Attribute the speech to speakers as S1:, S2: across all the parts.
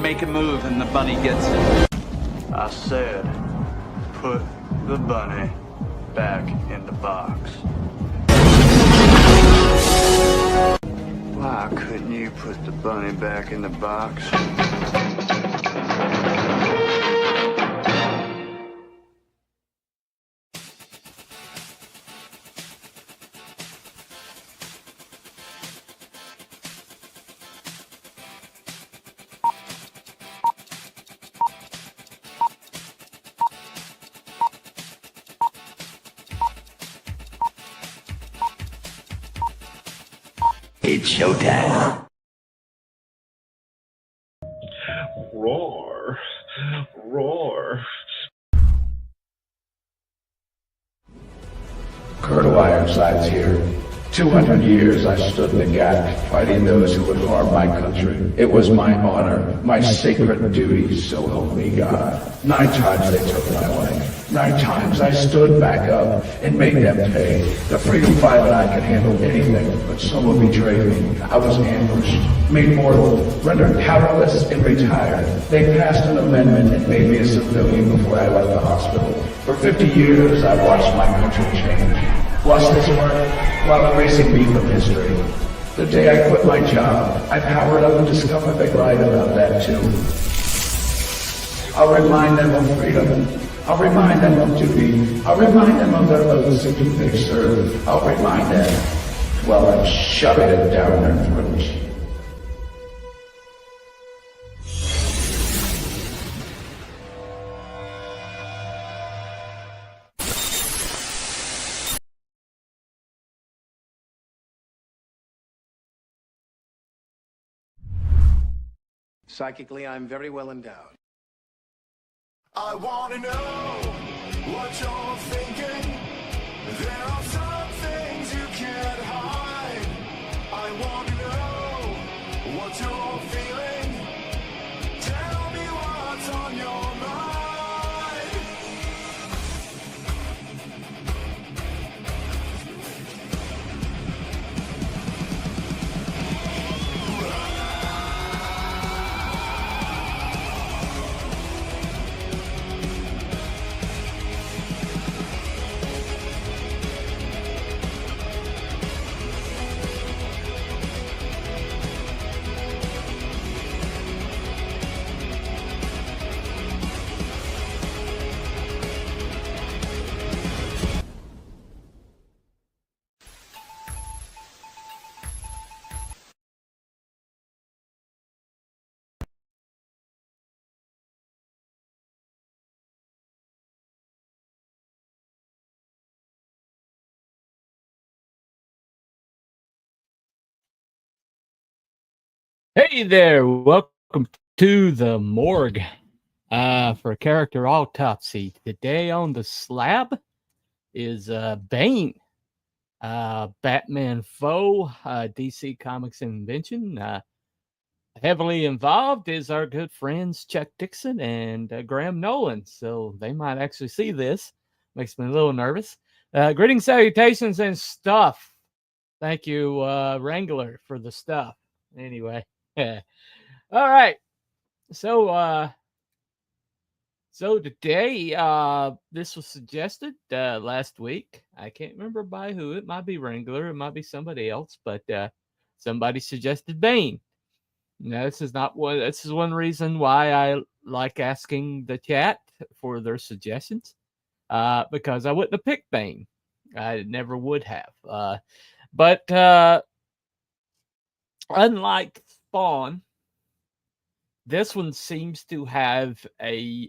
S1: make a move and the bunny gets it.
S2: I said, put the bunny back in the box. Why couldn't you put the bunny back in the box?
S3: It's showtime.
S4: Roar. Roar.
S3: Colonel Ironsides here. 200 years I stood in the gap, fighting those who would harm my country. It was my honor, my sacred duty, so help me God. 9 times they took my life. 9 times I stood back up and made them pay. The freedom fighter and I could handle anything, but someone betrayed me. I was ambushed, made mortal, rendered powerless, and retired. They passed an amendment and made me a civilian before I left the hospital. For 50 years I watched my country change. Watched this work while erasing me from history. The day I quit my job, I powered up and discovered they lied about that too. I'll remind them of freedom. I'll remind them of duty. I'll remind them of their oaths and who they serve. I'll remind them while I'm shoving it down their throats.
S5: Psychically, I'm very well endowed.
S6: I want to know what you're thinking. There are some things you can't hide. I want to know what you're feeling. Tell me what's on your mind.
S7: Hey there, welcome to the morgue for character Autopsy. Today on the slab is Bane, Batman foe, DC Comics invention. Heavily involved is our good friends Chuck Dixon and Graham Nolan, so they might actually see this. Makes me a little nervous. Greetings, salutations, and stuff. Thank you, Wrangler, for the stuff. Anyway. Yeah. All right. So today this was suggested last week. I can't remember by who. It might be Wrangler, it might be somebody else, but somebody suggested Bane. Now, this is one reason why I like asking the chat for their suggestions. Because I wouldn't have picked Bane. I never would have. But unlike Spawn, this one seems to have a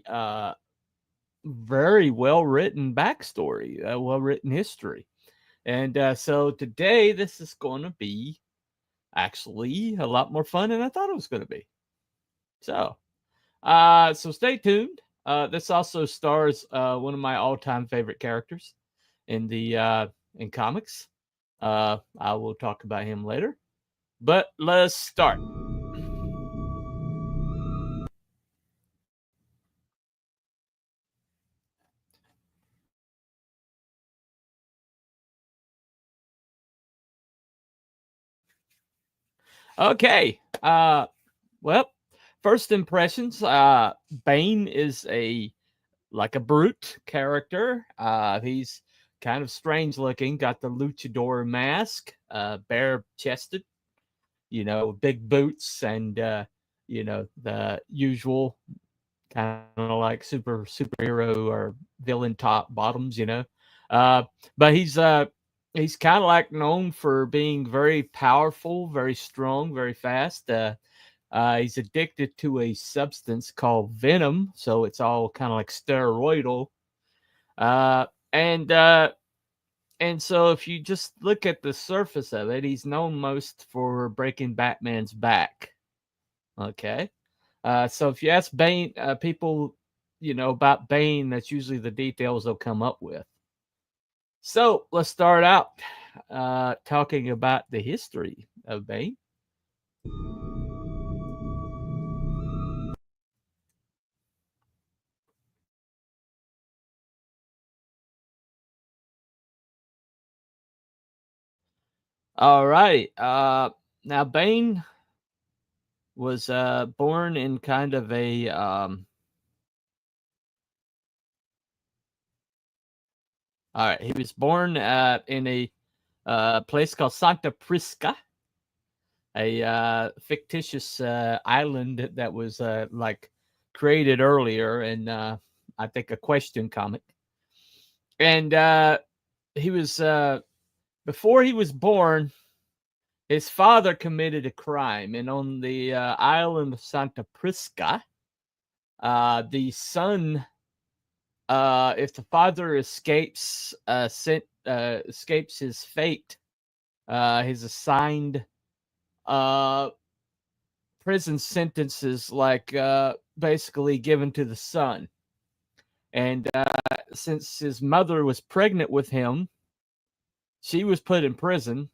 S7: very well-written backstory, a well-written history. And so today, this is going to be actually a lot more fun than I thought it was going to be. So stay tuned. This also stars one of my all-time favorite characters in comics. I will talk about him later. But let's start. Okay. Well, first impressions, Bane is like a brute character. He's kind of strange looking, got the luchador mask, bare chested, big boots, and the usual kind of like superhero or villain top bottoms. Uh, but he's kind of like known for being very powerful, very strong, very fast. He's addicted to a substance called venom, so it's all kind of like steroidal. Uh, and uh, and so if you just look at the surface of it, he's known most for breaking Batman's back. Okay. So if you ask Bane, people, about Bane, that's usually the details they'll come up with. So let's start out talking about the history of Bane. All right. Now Bane was born in kind of a all right. He was born in a place called Santa Prisca, a fictitious island that was like created earlier in I think a question comic. And he was before he was born, his father committed a crime, and on the island of Santa Prisca, the son, if the father escapes his fate, his assigned prison sentences like basically given to the son. And since his mother was pregnant with him, she was put in prison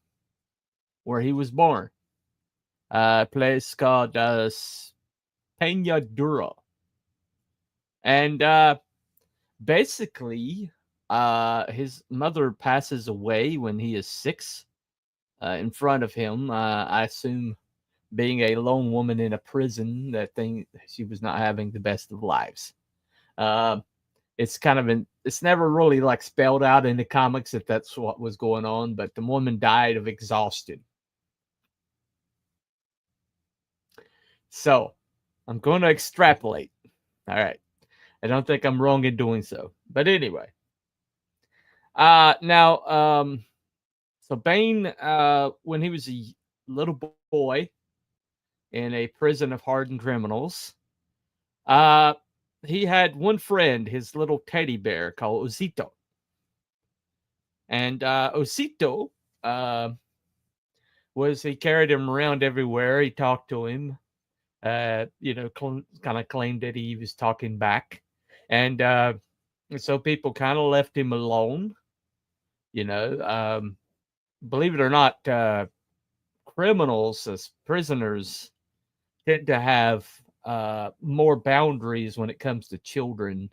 S7: where he was born, a place called Peñadura. And basically, his mother passes away when he is 6 in front of him. I assume being a lone woman in a prison, she was not having the best of lives. It's kind of it's never really like spelled out in the comics if that's what was going on, but the woman died of exhaustion. So I'm going to extrapolate. All right. I don't think I'm wrong in doing so. But anyway. Now, so Bane, when he was a little boy in a prison of hardened criminals, he had one friend, his little teddy bear called Osito. And Osito he carried him around everywhere. He talked to him, kind of claimed that he was talking back. And so people kind of left him alone. Believe it or not, criminals as prisoners tend to have more boundaries when it comes to children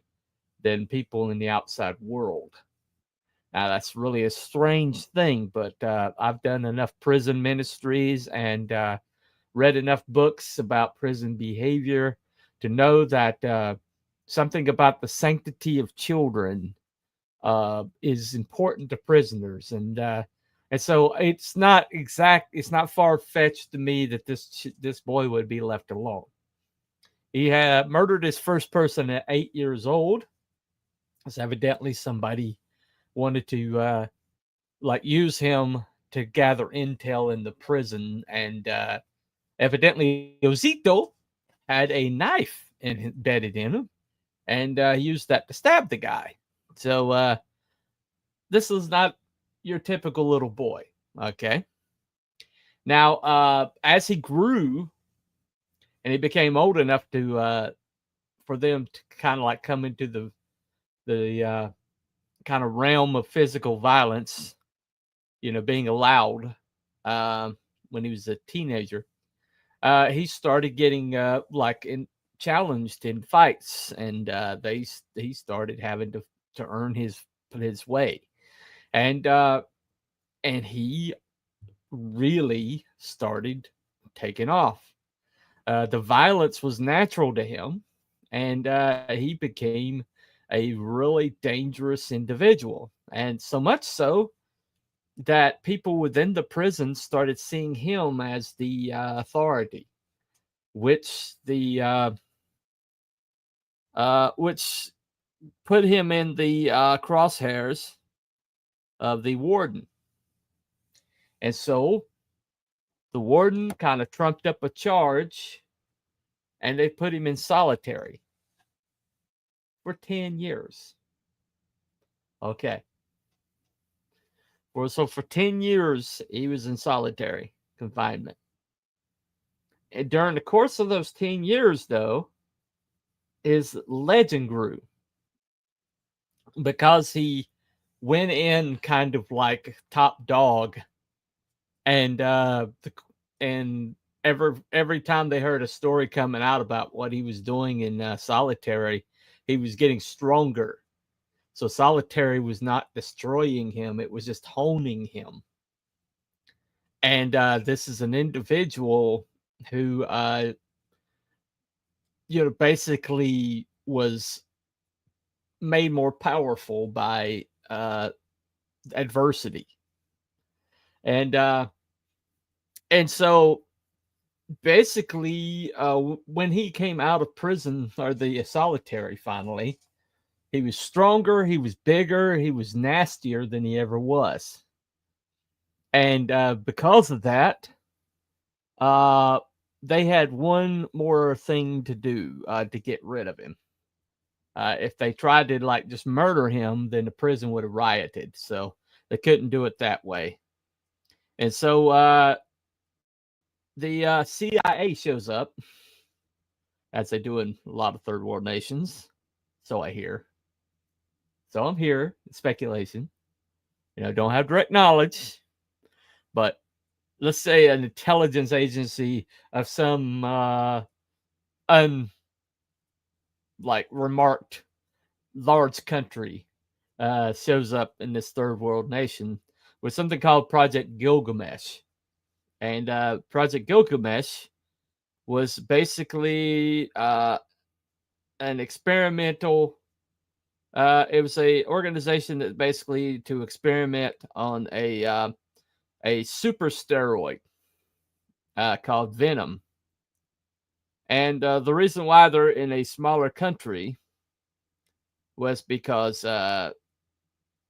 S7: than people in the outside world. Now, that's really a strange thing, but I've done enough prison ministries and read enough books about prison behavior to know that something about the sanctity of children is important to prisoners. And so it's not far-fetched to me that this boy would be left alone. He had murdered his first person at 8 years old. So evidently somebody wanted to use him to gather intel in the prison, and evidently Osito had a knife embedded in him, and he used that to stab the guy. So this is not your typical little boy. Okay. Now, as he grew and he became old enough to for them to kind of like come into the kind of realm of physical violence, being allowed when he was a teenager, he started getting challenged in fights, and he started having to earn his way, and he really started taking off. The violence was natural to him, and he became a really dangerous individual. And so much so that people within the prison started seeing him as the authority, which which put him in the crosshairs of the warden. And so the warden kind of trumped up a charge, and they put him in solitary for 10 years. Okay. So for 10 years, he was in solitary confinement. And during the course of those 10 years, though, his legend grew because he went in kind of like top dog, and every time they heard a story coming out about what he was doing in solitary, he was getting stronger. So solitary was not destroying him; it was just honing him. And this is an individual who, basically was made more powerful by adversity. And so basically, when he came out of prison, or the solitary finally, he was stronger, he was bigger, he was nastier than he ever was. And because of that, they had one more thing to do to get rid of him. If they tried to like just murder him, then the prison would have rioted. So they couldn't do it that way. And so the CIA shows up, as they do in a lot of third world nations. So I hear. So I'm here. Speculation. Don't have direct knowledge, but let's say an intelligence agency of some remarked large country shows up in this third world nation with something called Project Gilgamesh. And Project Gilgamesh was basically an experimental. It was a organization that basically to experiment on a super steroid called Venom. And the reason why they're in a smaller country was because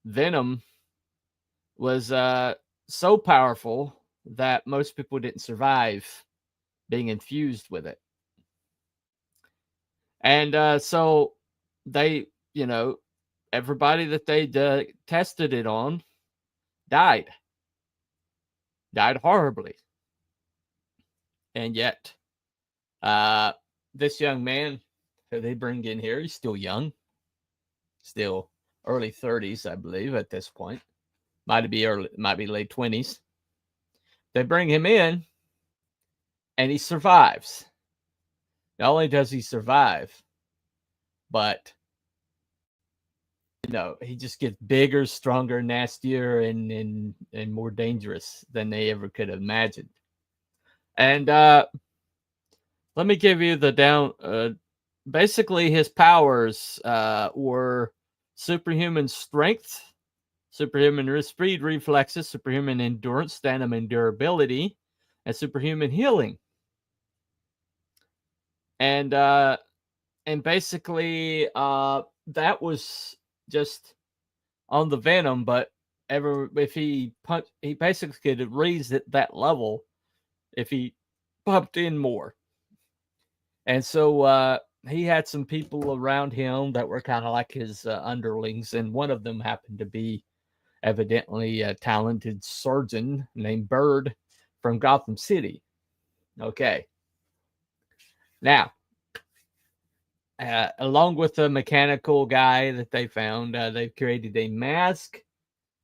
S7: Venom was so powerful that most people didn't survive being infused with it. And so they, everybody that they tested it on died horribly. And yet, this young man who they bring in here, he's still young, still early 30s, I believe, at this point. Might be late 20s. They bring him in, and he survives. Not only does he survive, but he just gets bigger, stronger, nastier, and more dangerous than they ever could have imagined. And let me give you the down. Basically, his powers were superhuman strength, superhuman speed, reflexes, superhuman endurance, stamina, and durability, and superhuman healing. And basically, that was just on the Venom. But if he basically could raise it that level if he pumped in more. And so he had some people around him that were kind of like his underlings, and one of them happened to be evidently a talented surgeon named Bird from Gotham City. Okay. Now, along with the mechanical guy that they found, they've created a mask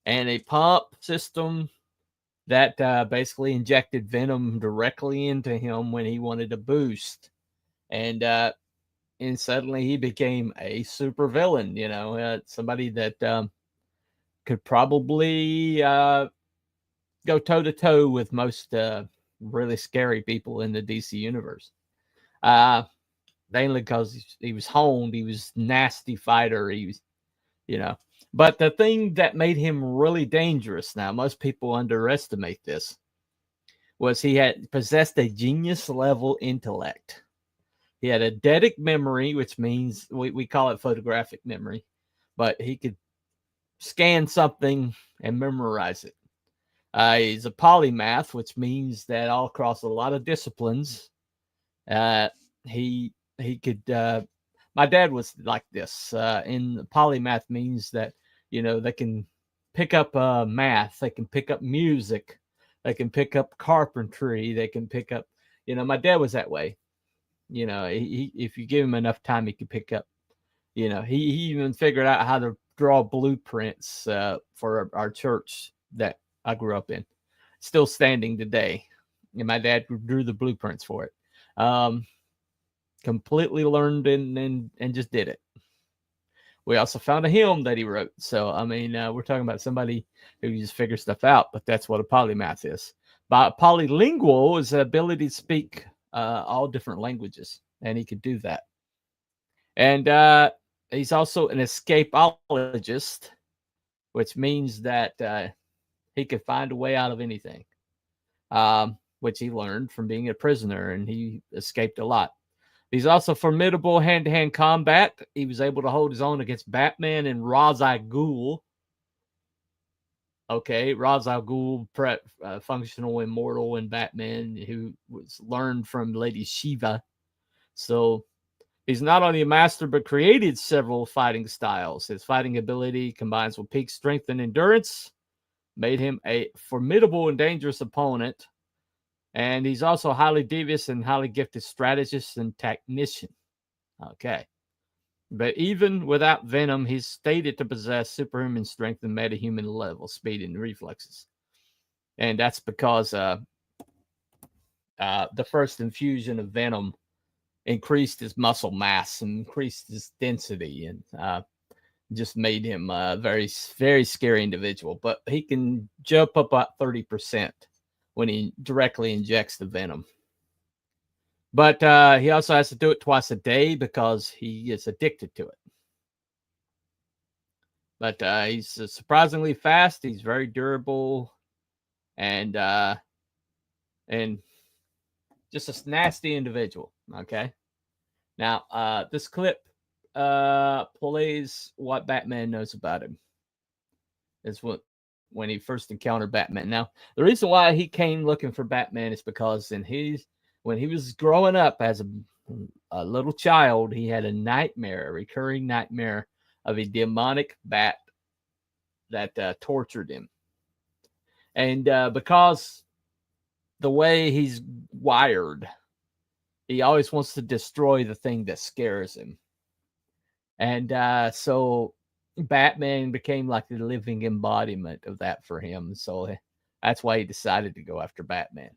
S7: and a pump system that basically injected Venom directly into him when he wanted a boost. And suddenly he became a super villain, somebody that could probably go toe to toe with most really scary people in the DC universe. Mainly because he was honed. He was nasty fighter. He was, But the thing that made him really dangerous, now most people underestimate this, was he had possessed a genius level intellect. He had a eidetic memory, which means we call it photographic memory, but he could scan something and memorize it. He's a polymath, which means that all across a lot of disciplines, he could. My dad was like this. In polymath means that they can pick up math, they can pick up music, they can pick up carpentry, they can pick up. My dad was that way. If you give him enough time, he could pick up. He even figured out how to draw blueprints for our church that I grew up in, still standing today. And my dad drew the blueprints for it. Completely learned and just did it. We also found a hymn that he wrote. So, we're talking about somebody who just figures stuff out, but that's what a polymath is. But polylingual is the ability to speak all different languages, and he could do that. And he's also an escapologist, which means that he could find a way out of anything, which he learned from being a prisoner, and he escaped a lot. He's also formidable hand-to-hand combat. He was able to hold his own against Batman and Ra's al Ghul. Okay, Ra's al Ghul, functional immortal in Batman, who was learned from Lady Shiva. So he's not only a master, but created several fighting styles. His fighting ability combines with peak strength and endurance, made him a formidable and dangerous opponent. And he's also highly devious and highly gifted strategist and technician. Okay. But even without Venom, he's stated to possess superhuman strength and metahuman level speed and reflexes. And that's because the first infusion of Venom increased his muscle mass and increased his density and just made him a very, very scary individual. But he can jump up about 30% when he directly injects the Venom. But he also has to do it twice a day because he is addicted to it. But he's surprisingly fast. He's very durable, and just a nasty individual. Okay. Now, this clip plays what Batman knows about him. It's when he first encountered Batman. Now, the reason why he came looking for Batman is because when he was growing up as a little child, he had a recurring nightmare of a demonic bat that tortured him. And because the way he's wired, he always wants to destroy the thing that scares him. And so Batman became like the living embodiment of that for him. So that's why he decided to go after Batman.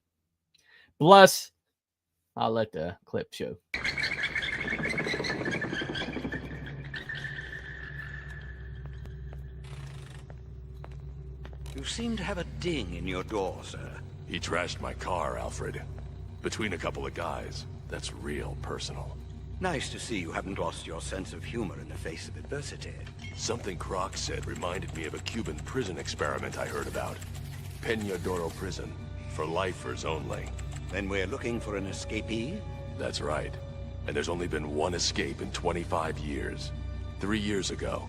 S7: Plus, I'll let the clip show.
S5: You seem to have a ding in your door, sir.
S8: He trashed my car, Alfred. Between a couple of guys. That's real personal.
S5: Nice to see you haven't lost your sense of humor in the face of adversity.
S8: Something Croc said reminded me of a Cuban prison experiment I heard about. Peñadoro Prison. For lifers only.
S5: Then we're looking for an escapee?
S8: That's right. And there's only been one escape in 25 years. 3 years ago.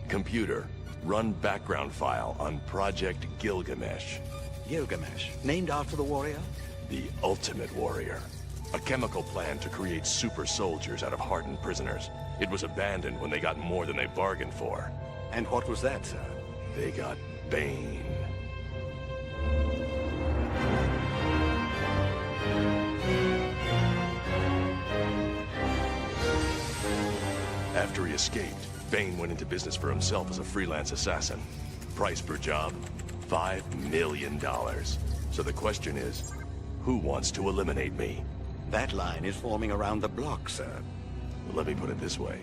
S8: Computer, run background file on Project Gilgamesh.
S5: Gilgamesh, named after the warrior?
S8: The ultimate warrior. A chemical plan to create super soldiers out of hardened prisoners. It was abandoned when they got more than they bargained for.
S5: And what was that, sir?
S8: They got Bane. After he escaped, Bane went into business for himself as a freelance assassin. Price per job, $5 million. So the question is, who wants to eliminate me?
S5: That line is forming around the block, sir.
S8: Well, let me put it this way.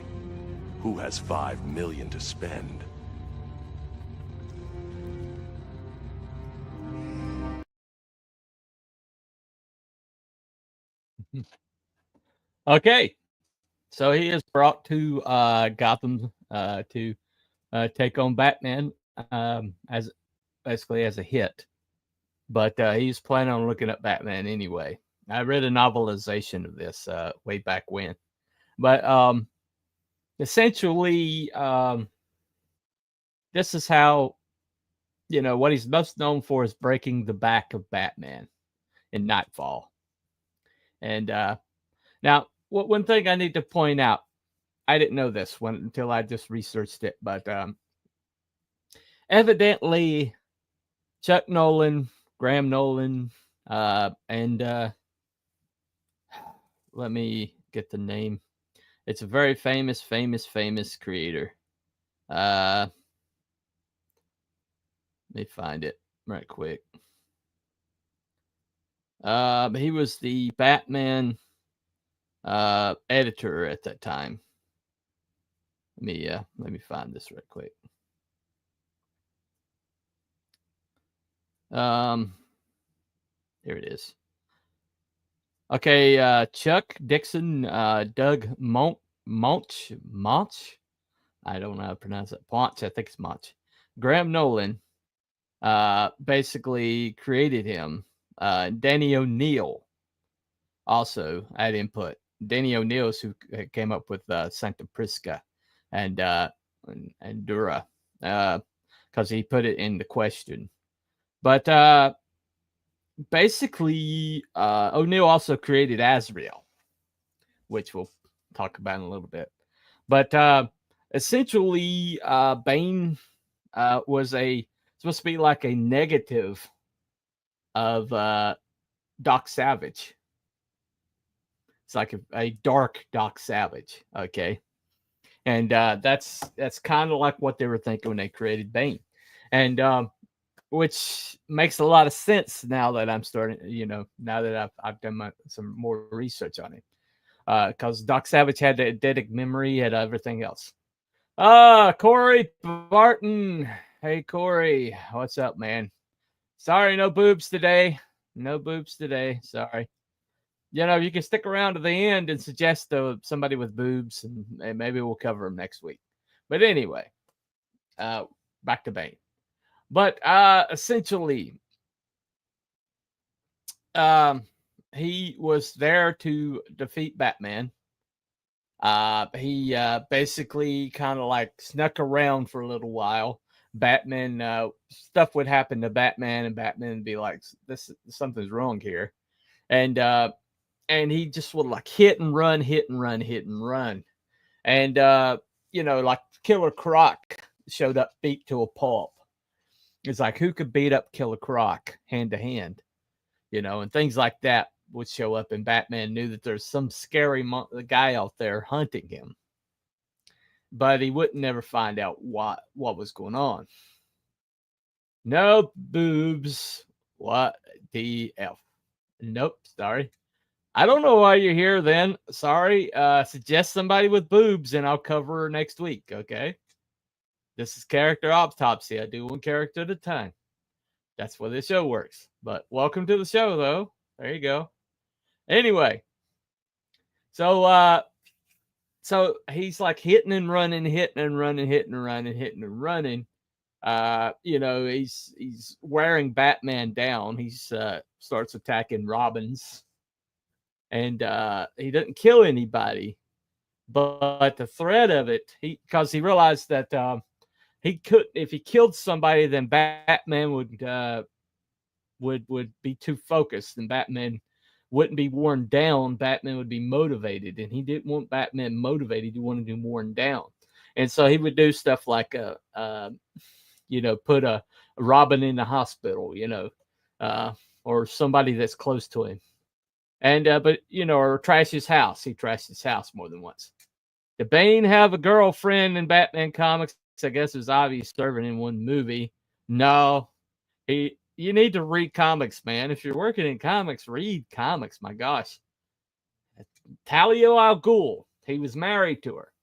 S8: Who has $5 million to spend?
S7: Okay, so he is brought to Gotham to take on Batman as basically as a hit, but he's planning on looking up Batman anyway. I read a novelization of this way back when, but essentially, this is how what he's most known for is breaking the back of Batman in Nightfall. And now, one thing I need to point out, I didn't know this until I just researched it, but evidently Chuck Nolan, Graham Nolan, and let me get the name. It's a very famous creator. Let me find it right quick. He was the Batman editor at that time. Let me find this right quick. Here it is. Okay, Chuck Dixon, Doug Monch. I don't know how to pronounce it. Ponch, I think it's Monch. Graham Nolan basically created him. Danny O'Neill also had input. Danny O'Neill is who came up with Sancta Prisca and Dura because he put it in the question. But basically, O'Neill also created Azrael, which we'll talk about in a little bit. But essentially, Bane was supposed to be like a negative of Doc Savage. It's like a dark Doc Savage, okay? And that's kind of like what they were thinking when they created Bane. And which makes a lot of sense now that I'm starting, now that I've done some more research on it. Because Doc Savage had the eidetic memory, had everything else. Corey Barton. Hey, Corey. What's up, man? Sorry, no boobs today. No boobs today. Sorry. You can stick around to the end and suggest somebody with boobs, and maybe we'll cover them next week. But anyway, back to Bane. But essentially, he was there to defeat Batman. He basically kind of like snuck around for a little while. Batman, stuff would happen to Batman, and Batman would be like, something's wrong here. And he just would like hit and run. And, like Killer Croc showed up beat to a pulp. It's like, who could beat up Killer Croc hand to hand? And things like that would show up, and Batman knew that there's some scary guy out there hunting him. But he wouldn't never find out what was going on. No boobs. What the F? Nope, sorry. I don't know why you're here then. Sorry. Suggest somebody with boobs and I'll cover her next week, okay? This is Character Autopsy. I do one character at a time. That's where this show works. But welcome to the show, though. There you go. Anyway. So he's like hitting and running. He's wearing Batman down. He starts attacking Robins. And he doesn't kill anybody. But the threat of it, because he realized that he could, if he killed somebody, then Batman would be too focused, and Batman wouldn't be worn down. Batman would be motivated, and he didn't want Batman motivated. He wanted him worn down, and so he would do stuff like put a Robin in the hospital, or somebody that's close to him, and or trash his house. He trashed his house more than once. Did Bane have a girlfriend in Batman comics? I guess it was obvious serving in one movie. No, you need to read comics, man. If you're working in comics, read comics. My gosh. Talia al Ghul, he was married to her.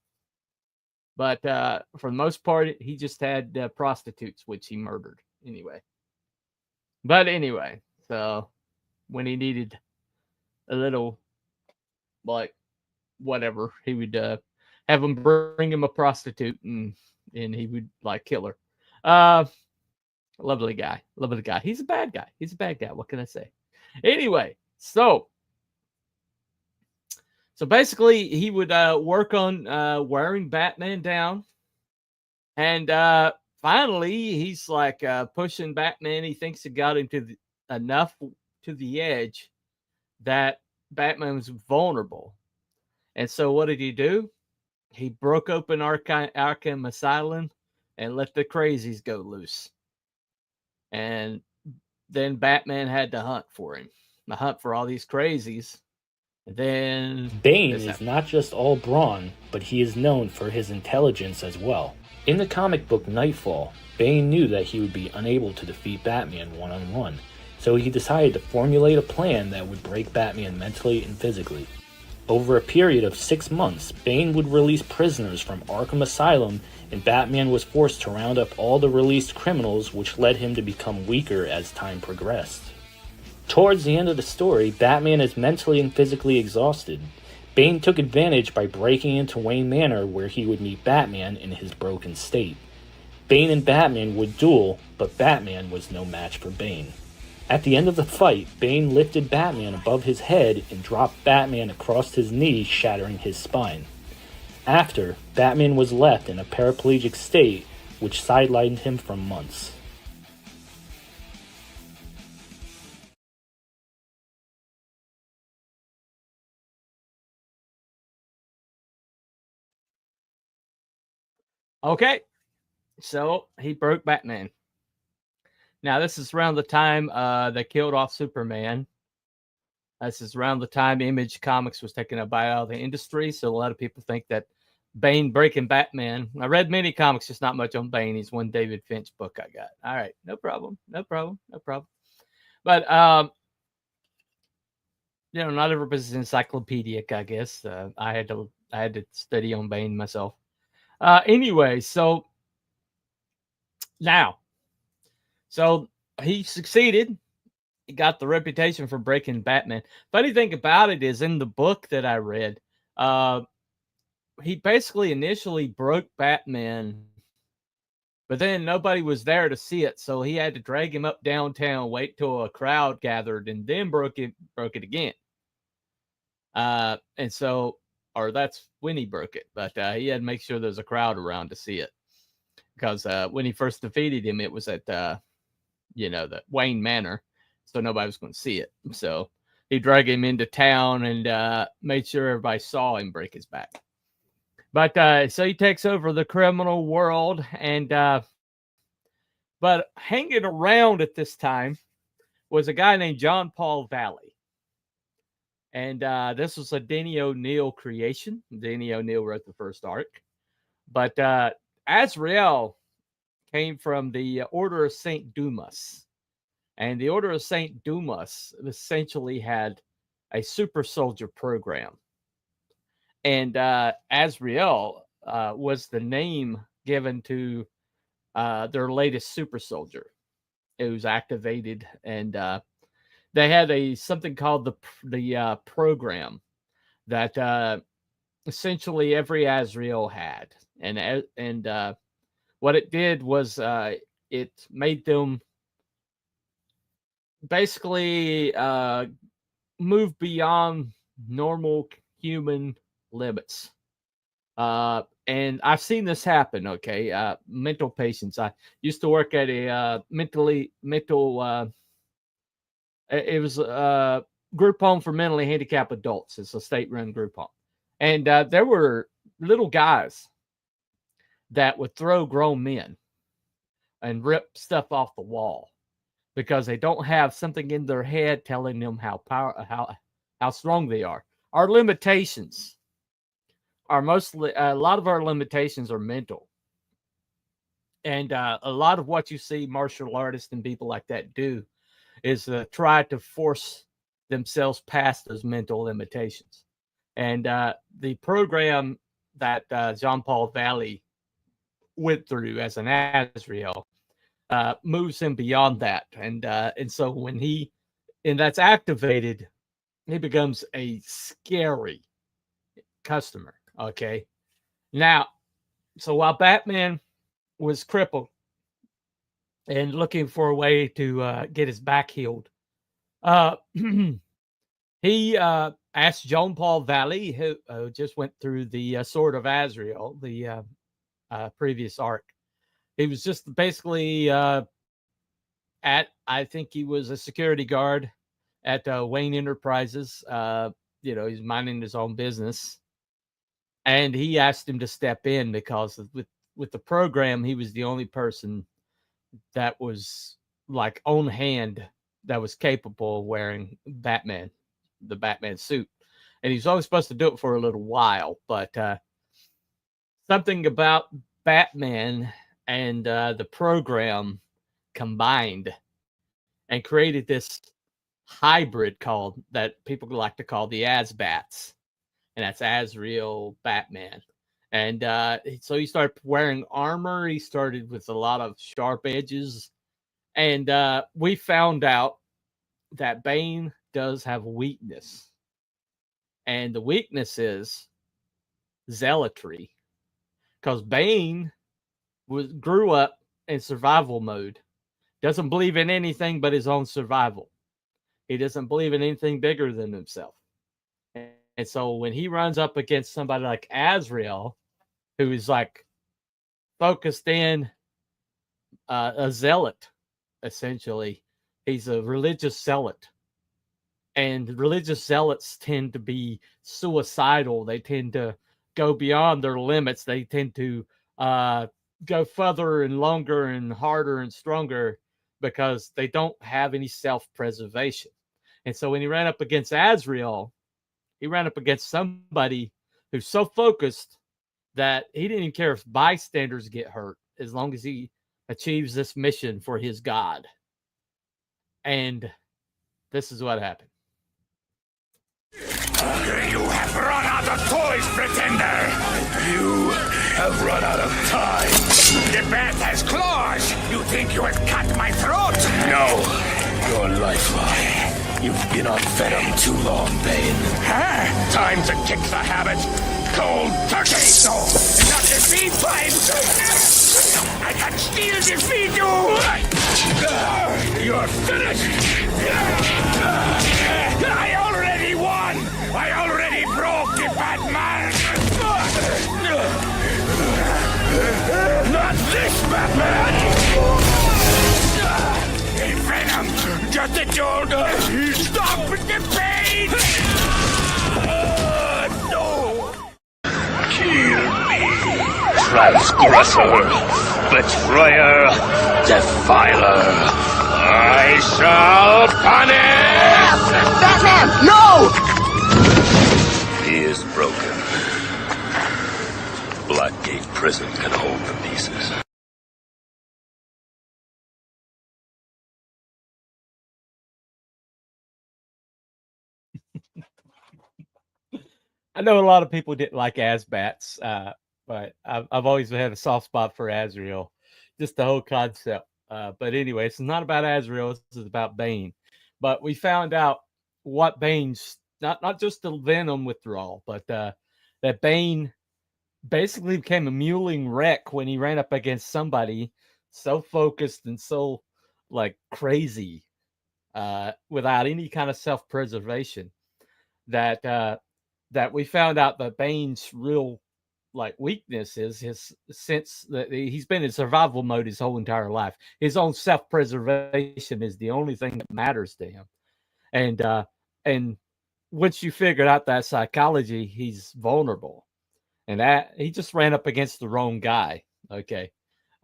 S7: But for the most part, he just had prostitutes, which he murdered anyway. But anyway, so when he needed a little like whatever. He would have him bring him a prostitute, and he would like kill her. Lovely guy. He's a bad guy. What can I say? Anyway, so basically he would work on wearing Batman down, and finally he's like pushing Batman. He thinks he got him enough to the edge that Batman was vulnerable. And so what did he do? He broke open Arkham Asylum and let the crazies go loose. And then Batman had to hunt for him. The hunt for all these crazies. And then
S9: Bane is not just all brawn, but he is known for his intelligence as well. In the comic book Nightfall, Bane knew that he would be unable to defeat Batman one-on-one, so he decided to formulate a plan that would break Batman mentally and physically. Over a period of 6 months, Bane would release prisoners from Arkham Asylum, and Batman was forced to round up all the released criminals, which led him to become weaker as time progressed. Towards the end of the story, Batman is mentally and physically exhausted. Bane took advantage by breaking into Wayne Manor, where he would meet Batman in his broken state. Bane and Batman would duel, but Batman was no match for Bane. At the end of the fight, Bane lifted Batman above his head and dropped Batman across his knee, shattering his spine. After, Batman was left in a paraplegic state, which sidelined him for months.
S7: Okay, so he broke Batman. Now, this is around the time they killed off Superman. This is around the time Image Comics was taken up by all the industry, so a lot of people think that Bane breaking Batman. I read many comics, just not much on Bane. He's one David Finch book I got. All right, no problem. But, not everybody's encyclopedic, I guess. I had to study on Bane myself. Anyway, so now, so he succeeded. He got the reputation for breaking Batman. Funny thing about it is, in the book that I read, he basically initially broke Batman, but then nobody was there to see it, so he had to drag him up downtown, wait till a crowd gathered, and then broke it again. And so, or that's when he broke it, but he had to make sure there's a crowd around to see it, because when he first defeated him, it was at the Wayne Manor, so nobody was going to see it. So he dragged him into town and made sure everybody saw him break his back. But so he takes over the criminal world, and but hanging around at this time was a guy named John Paul Valley. And this was a Denny O'Neil creation. Denny O'Neil wrote the first arc. But Azrael came from the Order of St. Dumas. And the Order of St. Dumas essentially had a super soldier program. And Azrael was the name given to their latest super soldier. It was activated, and they had something called the program that essentially every Azrael had, and what it did was it made them basically move beyond normal human limits. And I've seen this happen. Okay, mental patients. I used to work at a it was a group home for mentally handicapped adults. It's a state-run group home. And there were little guys that would throw grown men and rip stuff off the wall because they don't have something in their head telling them how strong they are. Our limitations are mostly, a lot of our limitations are mental. And a lot of what you see martial artists and people like that do is try to force themselves past those mental limitations. And the program that Jean Paul Valley went through as an Azrael moves him beyond that. And so when that's activated, he becomes a scary customer. Okay. Now, so while Batman was crippled and looking for a way to get his back healed, he asked John Paul Valley, who just went through the Sword of Azrael, the previous arc. He was just basically I think he was a security guard at Wayne Enterprises. He's minding his own business. And he asked him to step in because with the program, he was the only person that was like on hand that was capable of wearing the Batman suit. And he's only supposed to do it for a little while, but something about Batman and the program combined and created this hybrid that people like to call the Asbats. And that's Azrael Batman. And so he started wearing armor. He started with a lot of sharp edges. And we found out that Bane does have a weakness. And the weakness is zealotry. Because Bane grew up in survival mode. Doesn't believe in anything but his own survival. He doesn't believe in anything bigger than himself. And so when he runs up against somebody like Azrael, who is like focused in a zealot, essentially, he's a religious zealot. And religious zealots tend to be suicidal. They tend to go beyond their limits. They tend to go further and longer and harder and stronger because they don't have any self-preservation. And so when he ran up against Azrael, he ran up against somebody who's so focused that he didn't even care if bystanders get hurt as long as he achieves this mission for his God. And this is what happened.
S6: You have run out of toys, pretender! You have run out of time! The bat has claws! You think you have cut my throat? No! Your lifeline. You've been on Venom too long, Bane. Huh? Time to kick the habit. Cold turkey! No! Not defeat, Bane! I can still defeat you! You're finished! I already won! I already broke the Batman! Not this Batman! Hey, Venom! Just a shoulder! Stop the pain! No! Kill me! Transgressor! Betrayer! Defiler! I shall punish!
S10: Batman, no!
S6: He is broken. Blackgate Prison can hold the pieces.
S7: I know a lot of people didn't like Asbats, but I've always had a soft spot for Azrael, just the whole concept. But anyway, it's not about Azrael, this is about Bane. But we found out what Bane's, not just the Venom withdrawal, but that Bane basically became a mewling wreck when he ran up against somebody so focused and so like crazy without any kind of self-preservation that we found out that Bane's real like weakness is his sense that he's been in survival mode his whole entire life. His own self-preservation is the only thing that matters to him. And once you figured out that psychology, he's vulnerable. And that he just ran up against the wrong guy. Okay.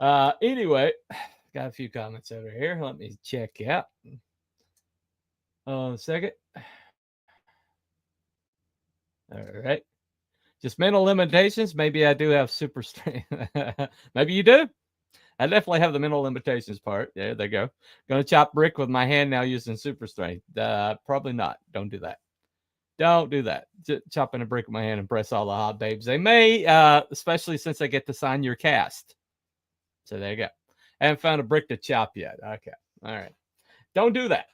S7: Anyway, got a few comments over here. Let me check out. A second. All right. Just mental limitations. Maybe I do have super strength. Maybe you do. I definitely have the mental limitations part. Yeah, there you go. Going to chop brick with my hand now using super strength. Probably not. Don't do that. Don't do that. Chopping a brick with my hand and press all the hot babes. They may, especially since I get to sign your cast. So there you go. I haven't found a brick to chop yet. Okay. All right. Don't do that.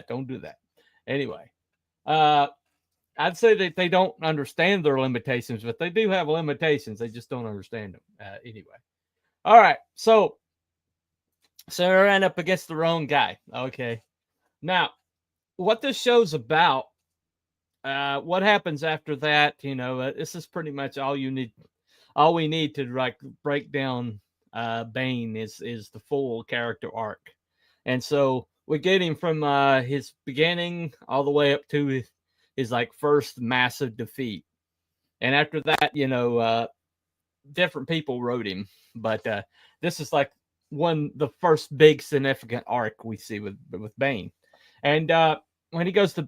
S7: Don't do that. Anyway. I'd say that they don't understand their limitations, but they do have limitations. They just don't understand them. Anyway. All right. So I ran up against the wrong guy. Okay. Now, what this show's about, what happens after that, this is pretty much all you need. All we need to like break down Bane is the full character arc. And so we get him from his beginning all the way up to his like first massive defeat. And after that, different people wrote him, but this is like the first big significant arc we see with Bane. And when he goes to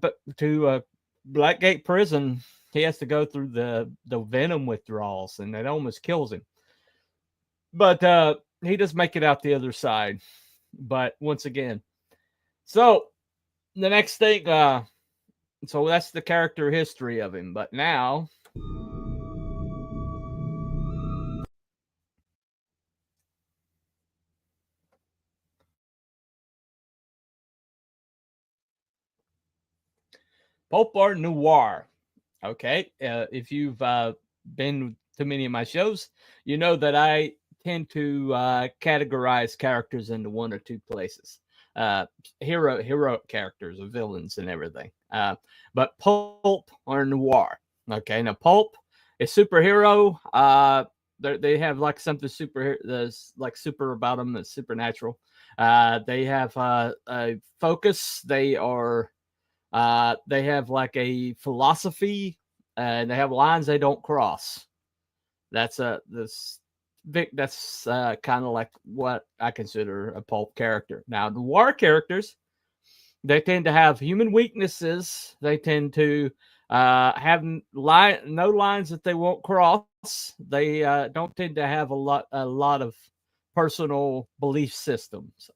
S7: Blackgate Prison, he has to go through the venom withdrawals, and it almost kills him. But he does make it out the other side. But once again, so the next thing, so that's the character history of him. But now, Pulp Art Noir. Okay, if you've been to many of my shows, you know that I tend to categorize characters into one or two places. Heroic characters or villains and everything. But pulp or noir. Okay, now pulp is superhero. They have like something super that's like super about them that's supernatural. They have a focus. They have like a philosophy, and they have lines they don't cross. That's kind of like what I consider a pulp character. Now, noir characters, they tend to have human weaknesses. They tend to have no lines that they won't cross. They don't tend to have a lot of personal belief systems.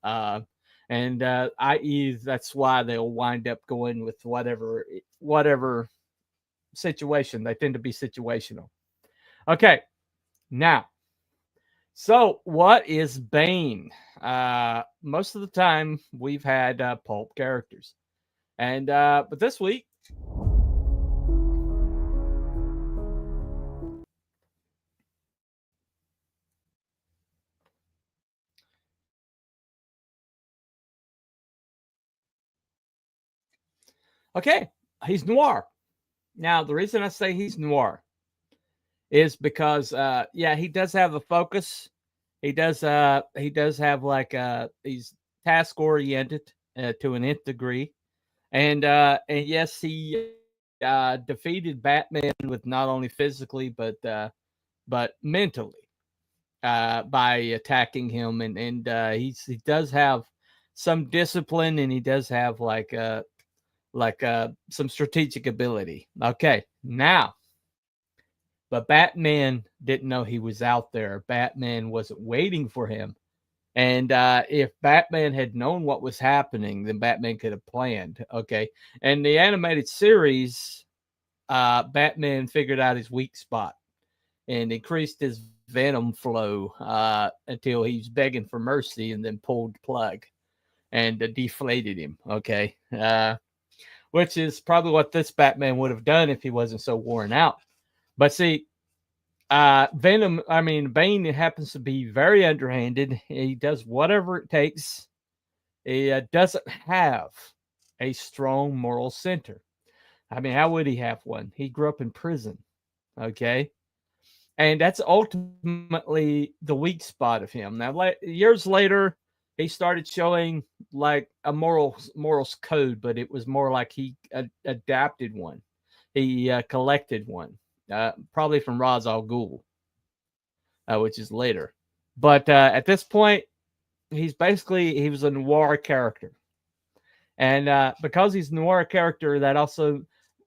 S7: And i.e., that's why they'll wind up going with whatever situation. They tend to be situational. Okay, now, so what is Bane? Most of the time, we've had pulp characters, and but this week, okay, he's noir. Now, the reason I say he's noir is because, he does have a focus. He does have like he's task oriented to an nth degree, and yes, he defeated Batman with not only physically but mentally by attacking him, and he does have some discipline, and he does have like some strategic ability. Okay, now, but Batman didn't know he was out there. Batman wasn't waiting for him. And if Batman had known what was happening, then Batman could have planned. Okay. And the animated series, Batman figured out his weak spot and increased his venom flow until he was begging for mercy, and then pulled the plug and deflated him. Okay. Which is probably what this Batman would have done if he wasn't so worn out. But see, Bane happens to be very underhanded. He does whatever it takes. He doesn't have a strong moral center. I mean, how would he have one? He grew up in prison. Okay. And that's ultimately the weak spot of him. Now, years later, he started showing like a morals code, but it was more like he adapted one. He collected one, probably from Ra's al Ghul, which is later. But at this point, he was a noir character. And because he's a noir character, that also,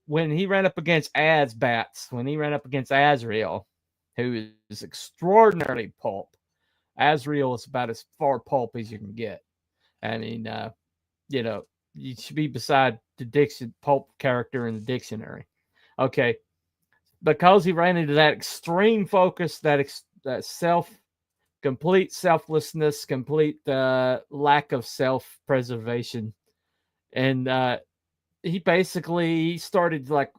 S7: when he ran up against when he ran up against Azrael, who is extraordinarily pulp, Azrael is about as far pulp as you can get. I mean, you should be beside the pulp character in the dictionary. Okay. Because he ran into that extreme focus, that complete selflessness, complete lack of self-preservation. And he basically started like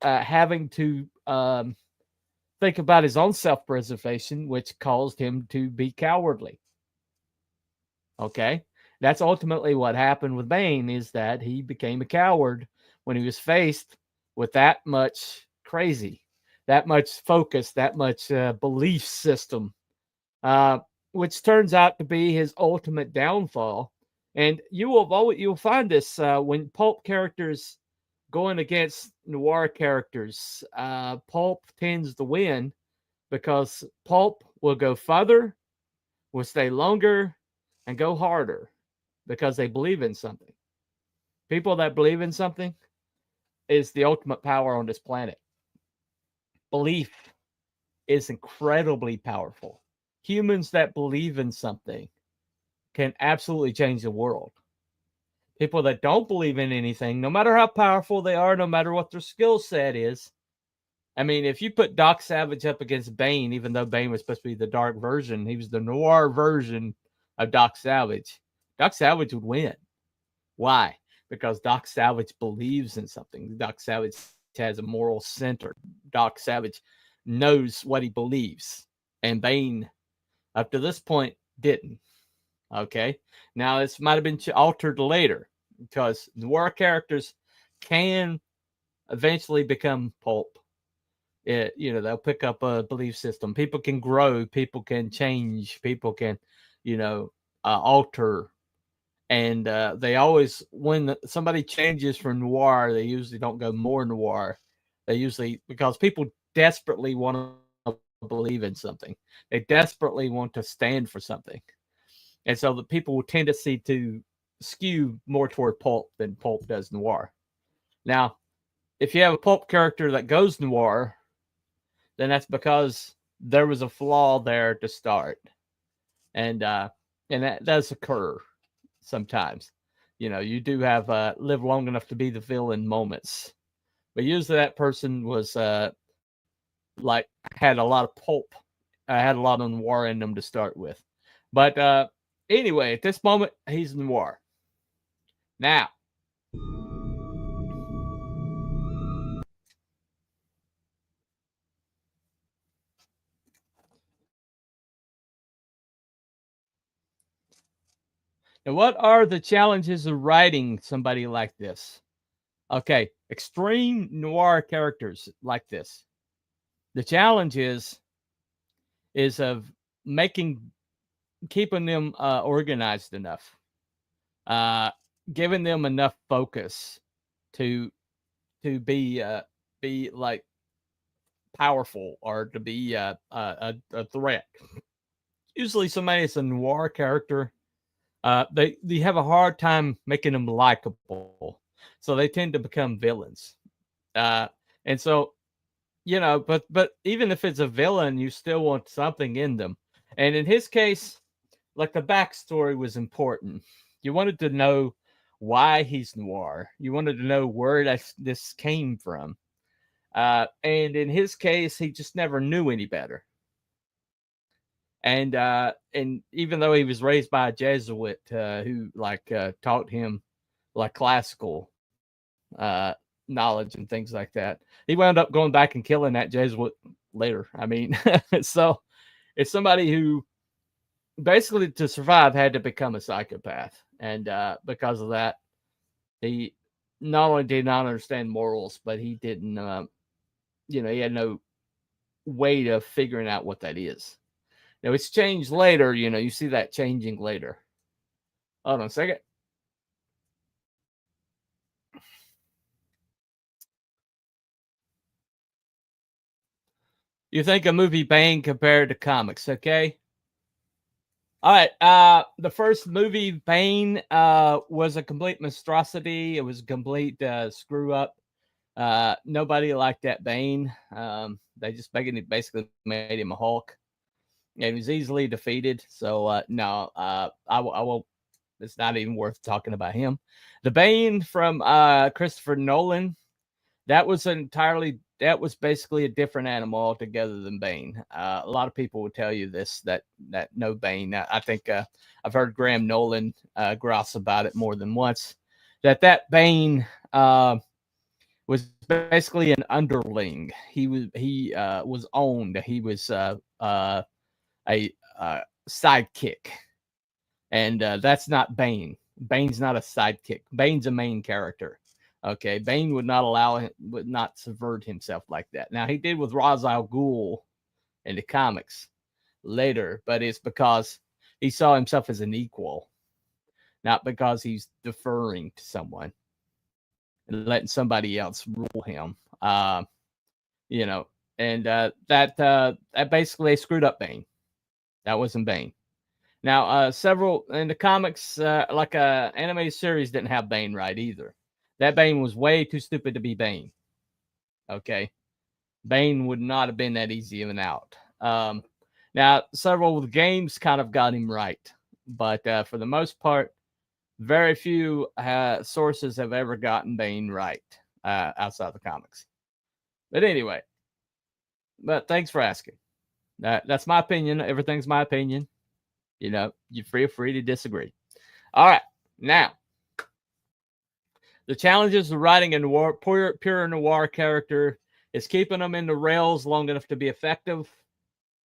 S7: having to think about his own self-preservation, which caused him to be cowardly. Okay, that's ultimately what happened with Bane, is that he became a coward when he was faced with that much crazy, that much focus, that much belief system, which turns out to be his ultimate downfall. And you'll find this when pulp characters going against noir characters, pulp tends to win because pulp will go further, will stay longer, and go harder because they believe in something. People that believe in something is the ultimate power on this planet. Belief is incredibly powerful. Humans that believe in something can absolutely change the world. People that don't believe in anything, no matter how powerful they are, no matter what their skill set is. I mean, if you put Doc Savage up against Bane, even though Bane was supposed to be the dark version, he was the noir version of Doc Savage. Doc Savage would win. Why? Because Doc Savage believes in something. Doc Savage has a moral center. Doc Savage knows what he believes. And Bane, up to this point, didn't. Okay? Now, this might have been altered later because noir characters can eventually become pulp. They'll pick up a belief system. People can grow. People can change. People can, alter. And they always, when somebody changes from noir, they usually don't go more noir. They usually, because people desperately want to believe in something. They desperately want to stand for something. And so the people will tendency to skew more toward pulp than pulp does noir. Now, if you have a pulp character that goes noir, then that's because there was a flaw there to start. And that does occur sometimes. You do have live long enough to be the villain moments. But usually that person was had a lot of pulp, had a lot of noir in them to start with. But anyway, at this moment, he's noir. Now, what are the challenges of writing somebody like this? Okay, extreme noir characters like this. The challenge is of keeping them organized enough, giving them enough focus to be like powerful or to be a threat. Usually, somebody that's a noir character, they have a hard time making them likable, so they tend to become villains. And so, but even if it's a villain, you still want something in them. And in his case, like the backstory was important. You wanted to know why he's noir. You wanted to know where this came from. And in his case, he just never knew any better. And even though he was raised by a Jesuit who taught him like classical knowledge and things like that, he wound up going back and killing that Jesuit later. I mean, so it's somebody who basically to survive had to become a psychopath. And because of that, he not only did not understand morals, but he didn't, he had no way of figuring out what that is. Now, it's changed later. You see that changing later. Hold on a second. You think a movie Bane compared to comics, okay? All right. The first movie, Bane, was a complete monstrosity. It was a complete screw up. Nobody liked that Bane. They just basically made him a Hulk. And he was easily defeated. So no, I won't. It's not even worth talking about him. The Bane from Christopher Nolan, that was basically a different animal altogether than Bane. A lot of people would tell you this, that no Bane. I think I've heard Graham Nolan grouse about it more than once. That Bane was basically an underling. He was owned. He was a sidekick, and that's not Bane. Bane's not a sidekick. Bane's a main character. Okay, Bane would not subvert himself like that. Now he did with Ra's al Ghul in the comics later, but it's because he saw himself as an equal, not because he's deferring to someone and letting somebody else rule him. You know, and that basically screwed up Bane. That wasn't Bane. Now, several in the comics, like animated series, didn't have Bane right either. That Bane was way too stupid to be Bane. Okay, Bane would not have been that easy of an out. Now, several of the games kind of got him right, but for the most part, very few sources have ever gotten Bane right outside the comics. But anyway, but thanks for asking. That's my opinion. Everything's my opinion. You know, you're free to disagree. All right, now the challenges of writing a noir, pure noir character is keeping them in the rails long enough to be effective,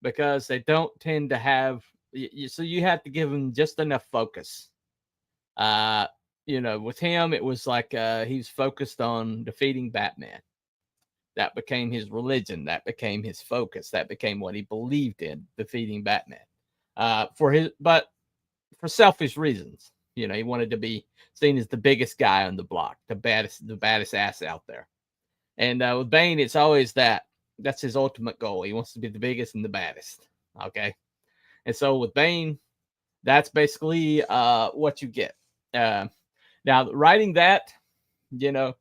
S7: because they don't tend to have. So you have to give them just enough focus. You know, with him, it was like he's focused on defeating Batman. That became his religion. That became his focus. That became what he believed in, defeating Batman. But for selfish reasons. You know, he wanted to be seen as the biggest guy on the block, the baddest ass out there. And with Bane, it's always that. That's his ultimate goal. He wants to be the biggest and the baddest. Okay. And so with Bane, that's basically what you get. Now, writing that, you know,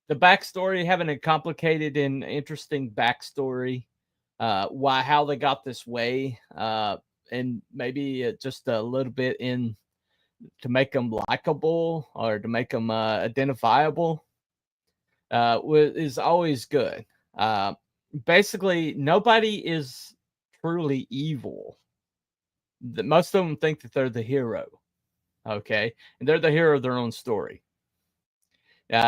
S7: the backstory, having a complicated and interesting backstory, how they got this way, and maybe just a little bit in to make them likable or to make them identifiable, is always good. Basically, nobody is truly evil. Most of them think that they're the hero, okay, and they're the hero of their own story.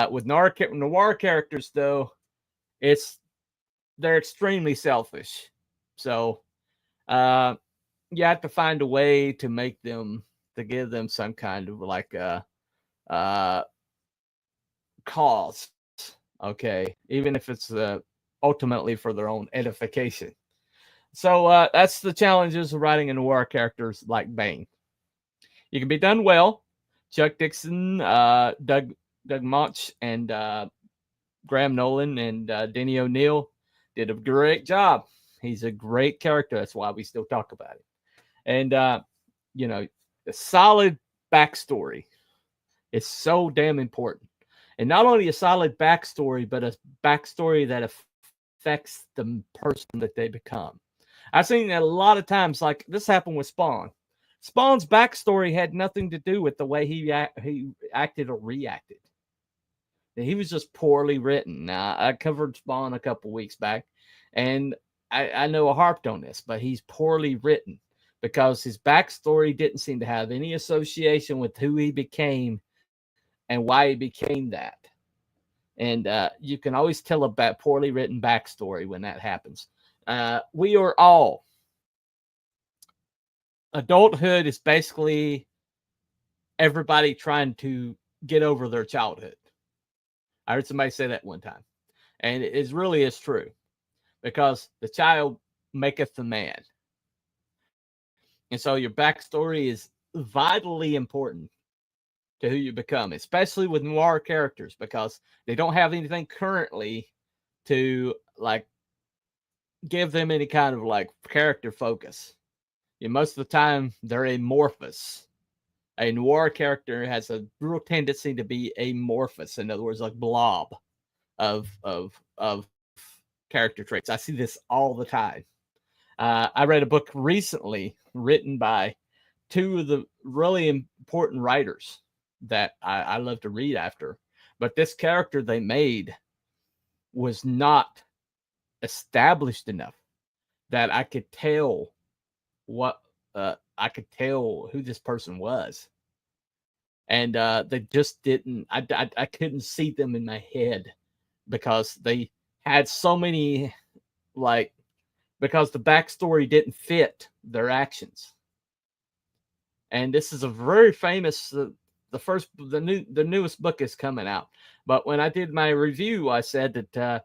S7: With noir characters, though, they're extremely selfish. So you have to find a way to make them, to give them some kind of like cause, okay, even if it's ultimately for their own edification. So that's the challenges of writing a noir characters like Bane. You can be done well. Chuck Dixon, Doug Munch, and Graham Nolan and Denny O'Neil did a great job. He's a great character. That's why we still talk about it. And you know, a solid backstory is so damn important. And not only a solid backstory, but a backstory that affects the person that they become. I've seen that a lot of times. Like this happened with Spawn. Spawn's backstory had nothing to do with the way he acted or reacted. He was just poorly written. Now, I covered Spawn a couple weeks back, and I know I harped on this, but he's poorly written because his backstory didn't seem to have any association with who he became and why he became that. And you can always tell a poorly written backstory when that happens. We are all. Adulthood is basically everybody trying to get over their childhood. I heard somebody say that one time. And it really is true. Because the child maketh the man. And so your backstory is vitally important to who you become, especially with noir characters, because they don't have anything currently to like give them any kind of like character focus. Most of the time they're amorphous. A noir character has a real tendency to be amorphous. In other words, like blob of character traits. I see this all the time. I read a book recently written by two of the really important writers that I love to read after. But this character they made was not established enough that I could tell who this person was. And they just didn't, I couldn't see them in my head because they had so many, like, because the backstory didn't fit their actions. And this is a very famous, the newest book is coming out. But when I did my review, I said that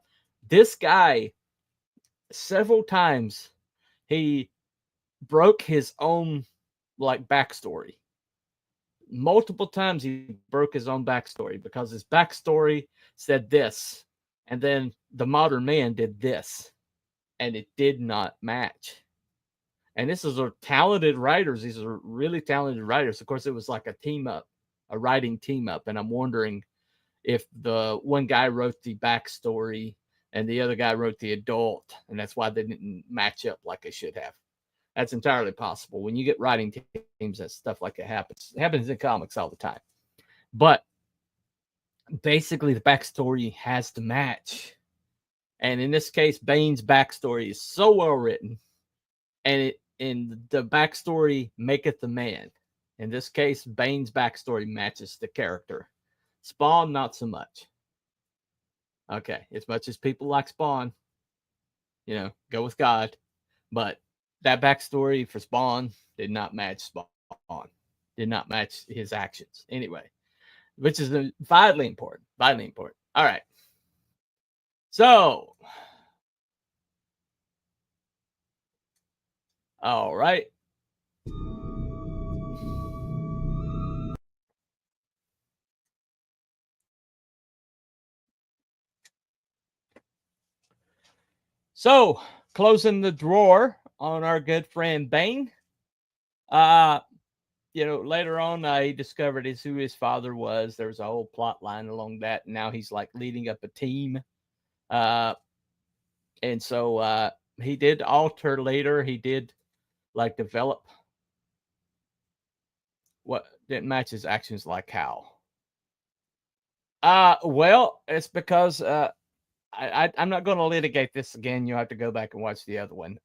S7: this guy, several times, he broke his own, like, backstory. Multiple times he broke his own backstory because his backstory said this, and then the modern man did this, and it did not match. And this is talented writers. These are really talented writers. Of course, it was like a team up, a writing team up. And I'm wondering if the one guy wrote the backstory and the other guy wrote the adult, and that's why they didn't match up like they should have. That's entirely possible. When you get writing teams, that stuff like it happens. It happens in comics all the time. But basically, the backstory has to match. And in this case, Bane's backstory is so well written, and the backstory maketh the man. In this case, Bane's backstory matches the character. Spawn, not so much. Okay, as much as people like Spawn, go with God. But that backstory for Spawn did not match Spawn. Did not match his actions. Anyway, which is vitally important. Vitally important. All right. So, all right. So, closing the drawer on our good friend Bane. Later on, he discovered who his father was. There was a whole plot line along that. And now he's like leading up a team. And so he did alter later. He did like develop what didn't match his actions, like how. Well, it's because I'm not going to litigate this again. You have to go back and watch the other one.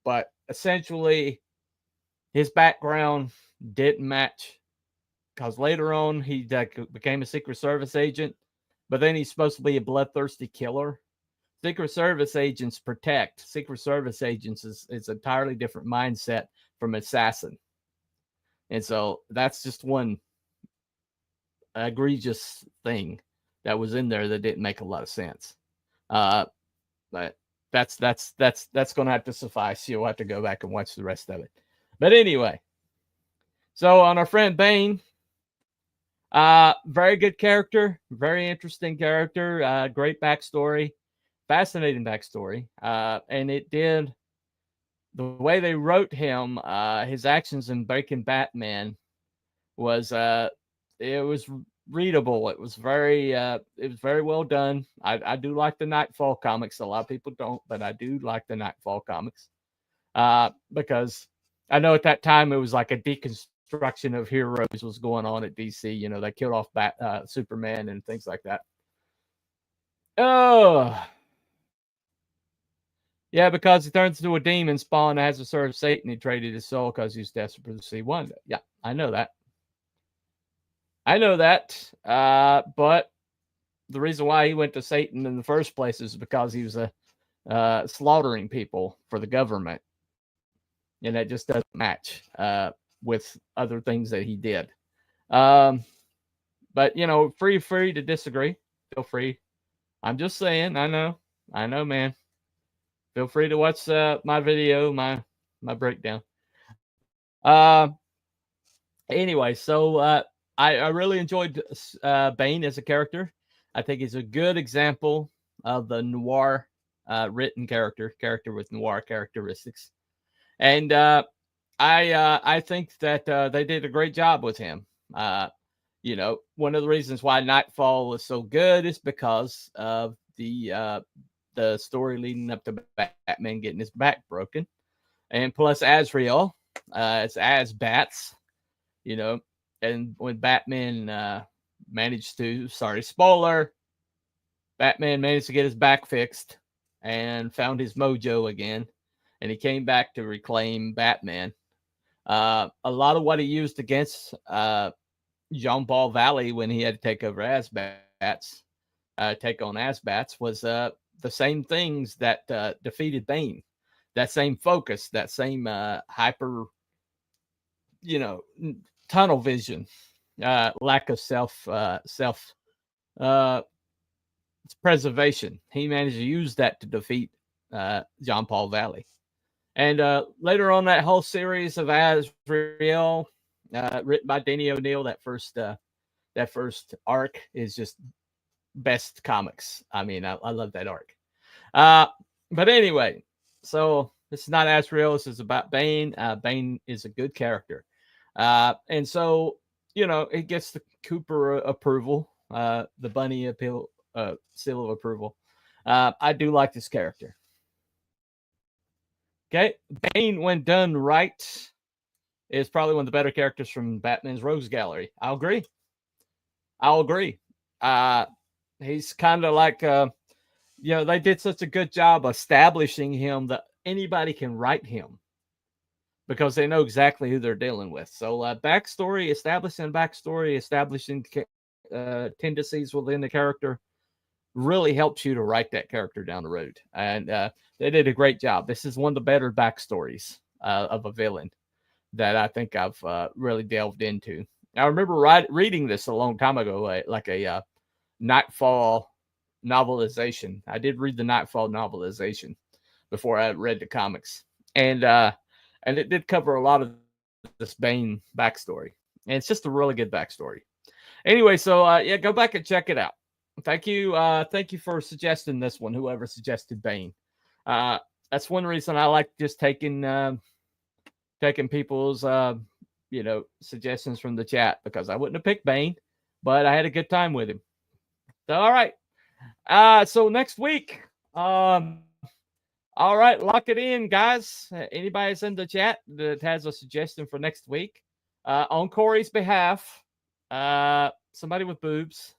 S7: But essentially, his background didn't match because later on he became a Secret Service agent, but then he's supposed to be a bloodthirsty killer. Secret Service agents protect. Secret Service agents is an entirely different mindset from assassin. And so that's just one egregious thing that was in there that didn't make a lot of sense. But that's going to have to suffice. You'll have to go back and watch the rest of it. But anyway, so on our friend Bane, very good character, very interesting character, great backstory, fascinating backstory. And it did, the way they wrote him, his actions in Breaking Batman was, it was readable. It was very well done. I do like the Nightfall comics. A lot of people don't, but I do like the Nightfall comics, because I know at that time it was like a deconstruction of heroes was going on at DC. They killed off Superman and things like that. Oh, yeah, because he turns into a demon. Spawn has to serve Satan. He traded his soul because he's desperate to see Wanda. Yeah, I know that. But the reason why he went to Satan in the first place is because he was slaughtering people for the government. And that just doesn't match with other things that he did. But, free to disagree. Feel free. I'm just saying, I know, man. Feel free to watch my video, my breakdown. Anyway, so I really enjoyed Bane as a character. I think he's a good example of the noir written character with noir characteristics. And I think that they did a great job with him. One of the reasons why Nightfall was so good is because of the story leading up to Batman getting his back broken. And plus Azrael, it's Bats, and when Batman Batman managed to get his back fixed and found his mojo again, and he came back to reclaim Batman. A lot of what he used against Jean-Paul Valley when he had to take over as Bats take on Asbats was the same things that defeated Bane. That same focus, that same hyper, tunnel vision, lack of self preservation. He managed to use that to defeat John Paul Valley. And later on, that whole series of Azrael, written by Denny O'Neil, that first arc is just best comics. I mean, I love that arc. But anyway, so this is not Azrael. This is about Bane. Bane is a good character. And so, it gets the Cooper approval, the Bunny appeal, seal of approval. I do like this character. Okay. Bane, when done right, is probably one of the better characters from Batman's Rogues Gallery. I'll agree. He's kind of like, they did such a good job establishing him that anybody can write him because they know exactly who they're dealing with. So establishing tendencies within the character really helps you to write that character down the road. And they did a great job. This is one of the better backstories of a villain that I think I've really delved into. I remember reading this a long time ago, like a Nightfall novelization. I did read the Nightfall novelization before I read the comics. And it did cover a lot of this Bane backstory. And it's just a really good backstory. Anyway, so go back and check it out. Thank you for suggesting this one, whoever suggested Bane. That's one reason I like just taking people's suggestions from the chat, because I wouldn't have picked Bane, but I had a good time with him. So, all right. So next week, all right, lock it in, guys. Anybody's in the chat that has a suggestion for next week, on Corey's behalf, somebody with boobs.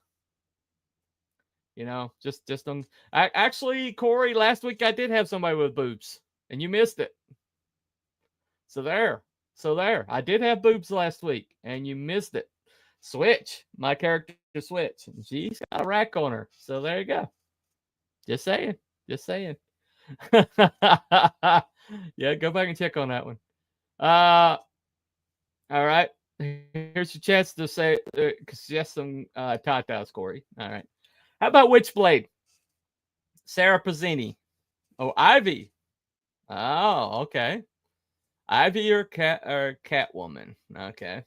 S7: Just on. Actually, Corey, last week I did have somebody with boobs, and you missed it. So there. I did have boobs last week, and you missed it. Switch, my character Switch. She's got a rack on her. So there you go. Just saying. Yeah, go back and check on that one. All right. Here's your chance to suggest some tatas, Corey. All right. How about Witchblade? Sarah Pazzini. Oh, Ivy. Oh, okay. Ivy or Catwoman. Okay.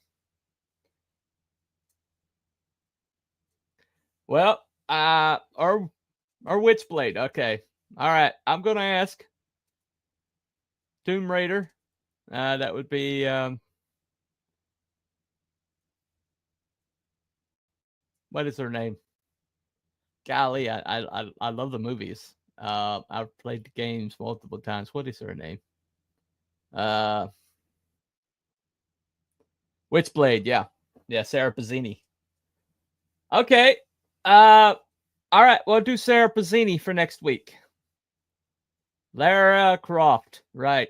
S7: Well, or Witchblade. Okay. All right. I'm gonna ask Tomb Raider. That would be what is her name? Golly, I love the movies. I've played the games multiple times. What is her name? Witchblade, yeah. Sarah Pazzini. Okay. All right, we'll do Sarah Pazzini for next week. Lara Croft, right.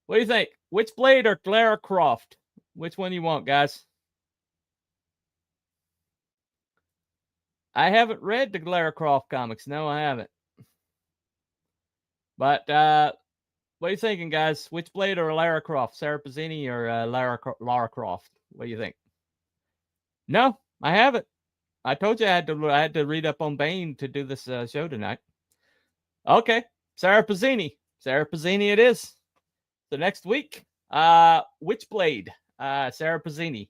S7: What do you think? Witchblade or Lara Croft? Which one do you want, guys? I haven't read the Lara Croft comics. No, I haven't. But what are you thinking, guys? Witchblade or Lara Croft? Sarah Pazzini or Lara Croft? What do you think? No, I haven't. I told you I had to read up on Bane to do this show tonight. Okay, Sarah Pazzini. Sarah Pazzini it is. So next week, Witchblade, Sarah Pazzini.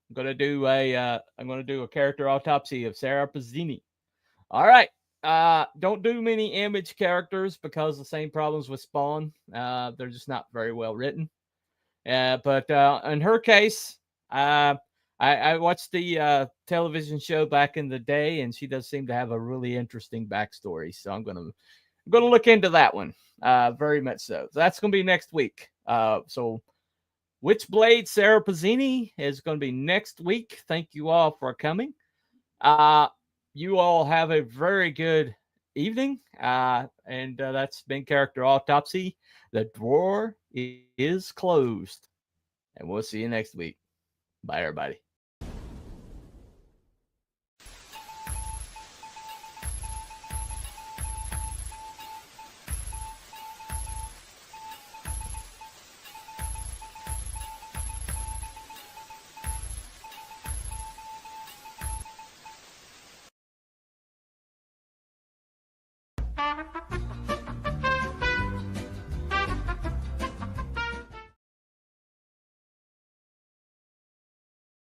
S7: I'm gonna do a character autopsy of Sarah Pazzini. All right. Don't do many Image characters because the same problems with Spawn. They're just not very well written. But in her case, I watched the television show back in the day, and she does seem to have a really interesting backstory. So I'm gonna look into that one. Very much so. That's gonna be next week. So Witchblade, Sarah Pazzini is going to be next week. Thank you all for coming. You all have a very good evening. And that's been Character Autopsy. The drawer is closed. And we'll see you next week. Bye, everybody.